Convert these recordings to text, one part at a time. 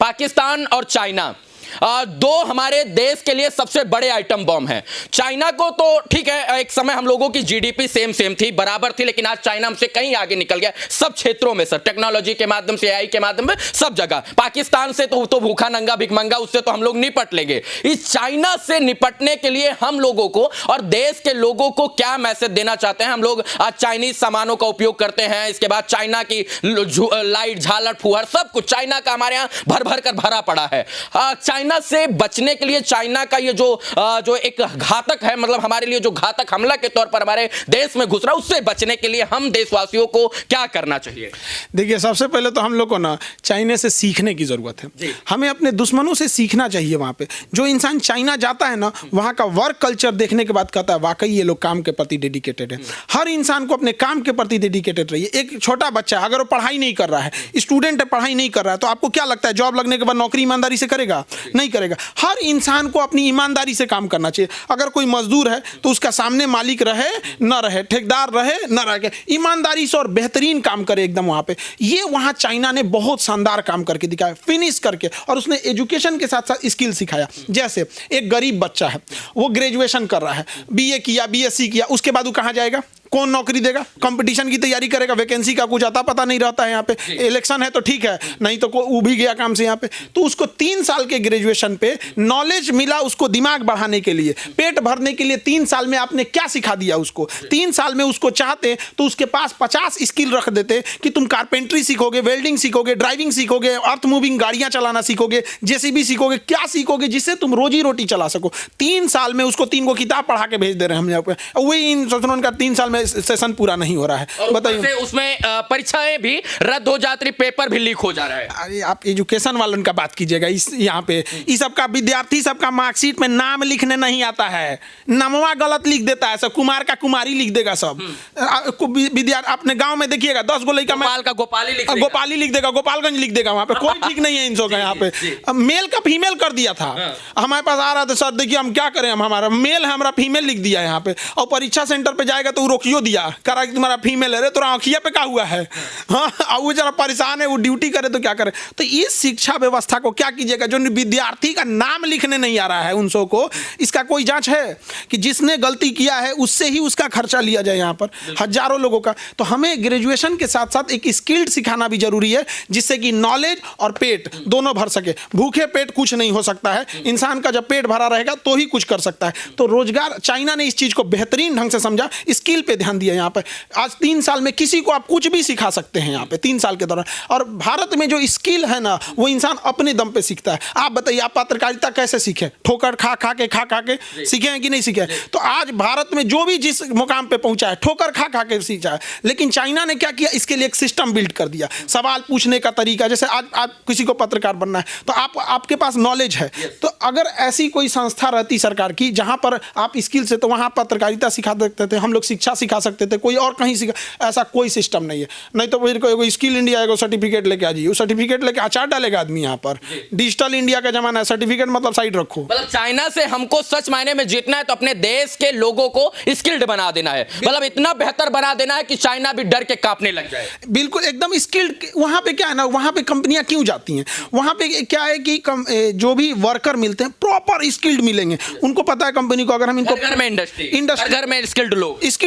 पाकिस्तान और चाइना दो हमारे देश के लिए सबसे बड़े आइटम बॉम्ब हैं। चाइना को तो ठीक है, एक समय हम लोगों की जीडीपी सेम थी, बराबर थी, लेकिन आज चाइना हमसे कहीं आगे निकल गया सब क्षेत्रों में सर, टेक्नोलॉजी के माध्यम से, एआई के माध्यम से, सब जगह। पाकिस्तान से तो भूखा नंगा भिखमंगा, उससे तो हम लोग निपट लेंगे। इस चाइना से निपटने के लिए हम लोगों को और देश के लोगों को क्या मैसेज देना चाहते हैं? हम लोग आज चाइनीज सामानों का उपयोग करते हैं, इसके बाद चाइना की लाइट, झालर, फुहर, सब कुछ चाइना का हमारे यहां भर भर कर भरा पड़ा है। चाइना से बचने के लिए चाइना का ये जो एक घातक है, मतलब हमारे लिए जो घातक हमला के तौर पर हमारे देश में घुस रहा है, उससे बचने के लिए हम देशवासियों को क्या करना चाहिए? देखिए, सबसे पहले तो हम लोग को ना चाइना से सीखने की जरूरत है। हमें अपने दुश्मनों से सीखना चाहिए। वहां पे जो इंसान चाइना जाता है ना, वहां का वर्क कल्चर देखने के बाद कहता है वाकई ये लोग काम के प्रति डेडिकेटेड है। हर इंसान को अपने काम के प्रति डेडिकेटेड रहिए। एक छोटा बच्चा अगर वो पढ़ाई नहीं कर रहा है, स्टूडेंट है, पढ़ाई नहीं कर रहा है, तो आपको क्या लगता है जॉब लगने के बाद नौकरी ईमानदारी से करेगा? नहीं करेगा। हर इंसान को अपनी ईमानदारी से काम करना चाहिए। अगर कोई मजदूर है तो उसका सामने मालिक रहे न रहे, ठेकेदार रहे न रहे, ईमानदारी से और बेहतरीन काम करे एकदम। वहां पे ये वहां चाइना ने बहुत शानदार काम करके दिखाया, फिनिश करके, और उसने एजुकेशन के साथ साथ स्किल सिखाया। जैसे एक गरीब बच्चा है, वो ग्रेजुएशन कर रहा है, बीए किया, बीएससी किया, उसके बाद वो कहां जाएगा? कौन नौकरी देगा? कंपटीशन की तैयारी करेगा, वैकेंसी का कुछ आता पता नहीं रहता है। यहाँ पे इलेक्शन है तो ठीक है, नहीं तो वो भी गया काम से यहाँ पे। तो उसको 3 साल के ग्रेजुएशन पे नॉलेज मिला, उसको दिमाग बढ़ाने के लिए, पेट भरने के लिए 3 साल में आपने क्या सिखा दिया उसको? 3 साल में उसको चाहते तो उसके पास 50 स्किल रख देते कि तुम कारपेंट्री सीखोगे, वेल्डिंग सीखोगे, ड्राइविंग सीखोगे, अर्थ मूविंग गाड़ियां चलाना सीखोगे, जेसीबी सीखोगे, क्या सीखोगे जिससे तुम रोजी रोटी चला सको। 3 साल में उसको 3 को किताब पढ़ा के भेज दे रहे हैं हम यहाँ पे। वही इन सोचना उनका 3 साल में सेशन पूरा नहीं हो रहा है। बताइए, उसमें परीक्षाएं भी रद्द हो जाती, पेपर भी लीक हो जा रहा है। अरे आप एजुकेशन वालों का बात कीजिएगा। इस यहाँ पे इस सबका विद्यार्थी सबका मार्कशीट में नाम लिखने नहीं आता है, नामवा गलत लिख देता है, सब कुमार का कुमारी लिख देगा सब। विद्यार्थी अपने गांव में देखिएगा 10 गो लड़का गोपाली लिख देगा, गोपालगंज लिख देगा। वहां पे कोई ठीक नहीं है इन सब का। यहाँ पे मेल का फीमेल कर दिया था। हमारे पास आ रहा था, सर देखिए हम क्या करें, हम हमारा मेल है, हमारा फीमेल लिख दिया यहाँ पे। और परीक्षा सेंटर पे जाएगा तो रोकियो दिया, करा कि तुम्हारा फीमेल है, तो आंखिया पे क्या हुआ है? हाँ, वो जरा परेशान है, वो ड्यूटी करे तो क्या करे? तो इस शिक्षा व्यवस्था को क्या कीजिएगा? जो विद्यार्थी का नाम लिखने नहीं आ रहा है उन सौ को, इसका कोई जांच है कि जिसने गलती किया है उससे ही उसका खर्चा लिया जाए यहाँ पर हजारों लोगों का। तो हमें ग्रेजुएशन के साथ साथ एक स्किल्ड सिखाना भी जरूरी है, जिससे कि नॉलेज और पेट दोनों भर सके। भूखे पेट कुछ नहीं हो सकता है, इंसान का जब पेट भरा रहेगा तो ही कुछ कर सकता है। तो रोजगार, चाइना ने इस चीज को बेहतरीन ढंग से समझा, स्किल पे ध्यान दिया। यहाँ पे आज 3 साल में किसी को आप कुछ भी सिखा सकते हैं यहाँ पे 3 साल के दौरान। और भारत में जो स्किल है ना, वो इंसान अपने दम पे सीखता है। आप बताइए, आप पत्रकारिता कैसे सीखे? ठोकर खा खा के सीखे हैं कि नहीं सीखे? तो आज भारत में जो भी जिस मुकाम पे पहुंचा है, ठोकर खा खा के सीखा है। लेकिन चाइना ने क्या किया? इसके लिए एक सिस्टम बिल्ड कर दिया, सवाल पूछने का तरीका। जैसे आज किसी को पत्रकार बनना है तो आपके पास नॉलेज है, तो अगर ऐसी कोई संस्था रहती सरकार की जहां पर आप स्किल से, तो वहां पत्रकारिता सिखा सकते थे, हम लोग शिक्षा सिखा सकते थे, कोई और कहीं सिखा। ऐसा कोई सिस्टम नहीं है। नहीं तो फिर कोई स्किल इंडिया आएगा, सर्टिफिकेट लेके आ जाइए, वो सर्टिफिकेट लेके अचार डालेगा आदमी। यहाँ पर डिजिटल इंडिया का जमाना है, सर्टिफिकेट मतलब साइड रखो। मतलब चाइना से हमको सच मायने में जीतना है तो अपने देश के लोगों को स्किल्ड बना देना है, मतलब इतना बेहतर बना देना है कि चाइना भी डर के कांपने लग जाए। बिल्कुल एकदम स्किल्ड। वहां पे क्या है ना, वहां पे कंपनियां क्यों जाती हैं? वहां पे क्या है कि जो भी वर्कर मिलते हैं प्रॉपर स्किल्ड मिलेंगे। उनको पता है कंपनी को, अगर हम इनको घर में स्किल्ड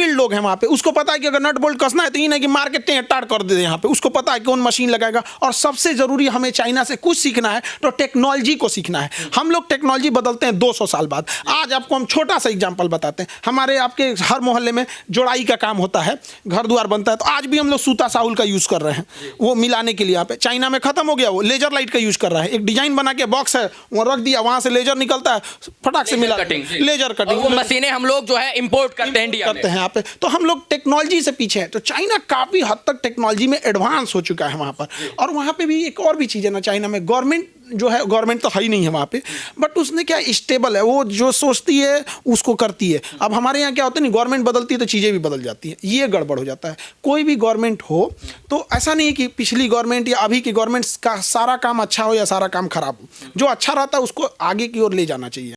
लोग हैं वहां पे, उसको पता है कि अगर नट बोल्ट कसना है तो ये नहीं कि मार्केट टाड़ कर दे यहाँ पे, उसको पता है कौन मशीन लगाएगा। और सबसे जरूरी, हमें चाइना से कुछ सीखना है तो टेक्नोलॉजी को सीखना है। हम लोग टेक्नोलॉजी बदलते हैं 200 साल बाद। आज आपको हम छोटा सा एग्जांपल बताते हैं। हमारे आपके हर मोहल्ले में जोड़ाई का काम होता है, घर द्वार बनता है, तो आज भी हम लोग सूता साहुल का यूज कर रहे हैं वो मिलाने के लिए। यहाँ पे चाइना में खत्म हो गया, वो लेजर लाइट का यूज कर रहा है। एक डिजाइन बना के बॉक्स है, वो रख दिया, वहां से लेजर निकलता है, फटाक से मिला, लेजर कटिंग। वो मशीनें हम लोग जो है इंपोर्ट करते हैं इंडिया में, करते हैं यहाँ पे। तो हम लोग टेक्नोलॉजी से पीछे हैं। तो चाइना काफी हद तक टेक्नोलॉजी में एडवांस हो चुका है वहां पर। और वहां पे भी एक और भी चीज है ना, चाइना में गवर्नमेंट जो है, गवर्नमेंट तो है ही नहीं है वहाँ पे, बट उसने क्या स्टेबल है, वो जो सोचती है उसको करती है। अब हमारे यहाँ क्या होता है नहीं, गवर्नमेंट बदलती है तो चीज़ें भी बदल जाती हैं, ये गड़बड़ हो जाता है। कोई भी गवर्नमेंट हो तो ऐसा नहीं है कि पिछली गवर्नमेंट या अभी की गवर्नमेंट का सारा काम अच्छा हो या सारा काम खराब हो। जो अच्छा रहता है उसको आगे की ओर ले जाना चाहिए।